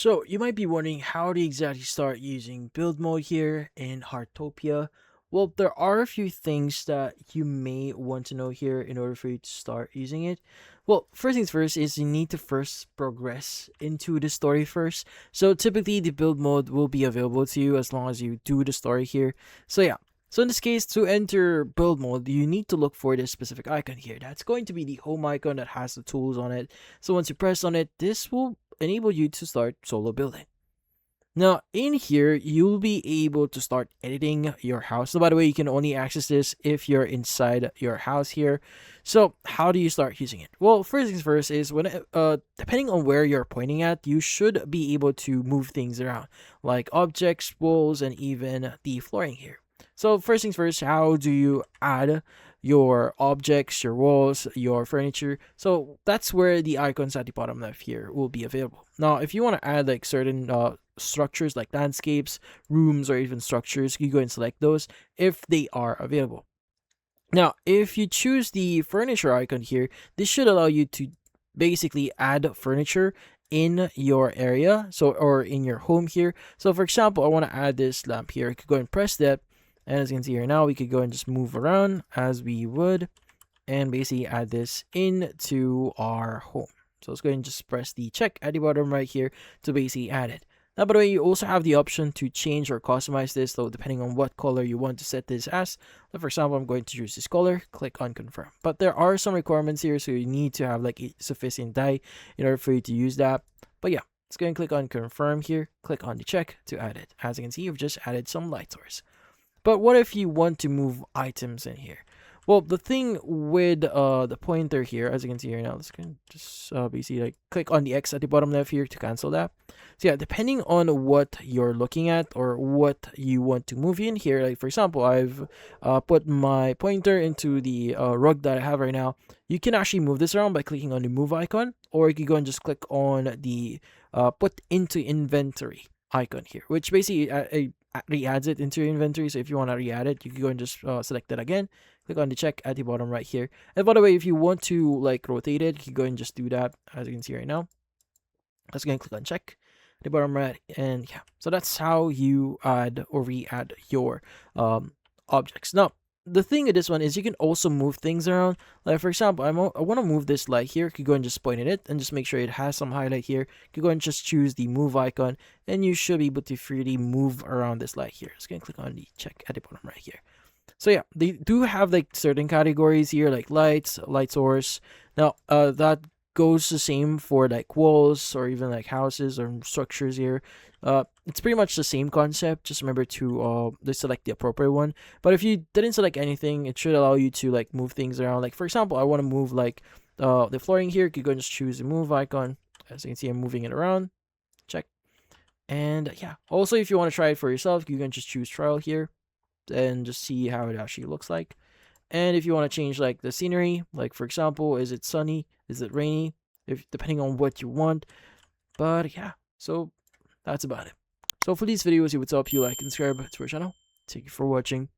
So you might be wondering how to exactly start using build mode here in Heartopia. Well, there are a few things that you may want to know here in order for you to start using it. Well, first things first is you need to first progress into the story first. So typically the build mode will be available to you as long as you do the story here. So yeah. So in this case, to enter build mode, you need to look for this specific icon here. That's going to be the home icon that has the tools on it. So once you press on it, this will enable you to start solo building. Now, in here, you'll be able to start editing your house. So, by the way, you can only access this if you're inside your house here. So, how do you start using it? Well, first things first is depending on where you're pointing at, you should be able to move things around, like objects, walls, and even the flooring here. So, first things first, how do you add your objects, your walls, your furniture? So that's where the icons at the bottom left here will be available. Now, if you want to add like certain structures like landscapes, rooms, or even structures, you go and select those if they are available. Now, if you choose the furniture icon here, this should allow you to basically add furniture in your area, so or in your home here. So for example, I want to add this lamp here. I could go and press that, and as you can see here now, we could go and just move around as we would and basically add this into our home. So let's go ahead and just press the check at the bottom right here to basically add it. Now, by the way, you also have the option to change or customize this, so depending on what color you want to set this as. So for example, I'm going to choose this color, click on confirm. But there are some requirements here, so you need to have like a sufficient dye in order for you to use that. But yeah, let's go and click on confirm here, click on the check to add it. As you can see, you've just added some light source. But what if you want to move items in here? Well, the thing with the pointer here, as you can see here now, let's just basically like click on the X at the bottom left here to cancel that. So yeah, depending on what you're looking at or what you want to move in here, like for example, I've put my pointer into the rug that I have right now. You can actually move this around by clicking on the move icon, or you can go and just click on the put into inventory icon here, which basically re-adds it into your inventory. So if you want to re-add it, you can go and just select that again, click on the check at the bottom right here. And by the way, if you want to like rotate it, you can go and just do that, as you can see right now. Let's go and click on check at the bottom right, and yeah, so that's how you add or re-add your objects. Now, the thing with this one is you can also move things around. Like for example, I want to move this light here. You can go and just point at it and just make sure it has some highlight here. You can go and just choose the move icon, and you should be able to freely move around this light here. Just gonna click on the check at the bottom right here. So yeah, they do have like certain categories here, like lights, light source. Now, that goes the same for like walls or even like houses or structures here. It's pretty much the same concept. Just remember to select the appropriate one. But if you didn't select anything, it should allow you to like move things around. Like for example, I want to move like the flooring here. You could go and just choose the move icon. As you can see, I'm moving it around. Check. And yeah, also if you want to try it for yourself, you can just choose trial here and just see how it actually looks like. And if you want to change like the scenery, like for example, is it sunny? Is it rainy? If depending on what you want. But yeah, so that's about it. So for these videos, it would help you like and subscribe to our channel. Thank you for watching.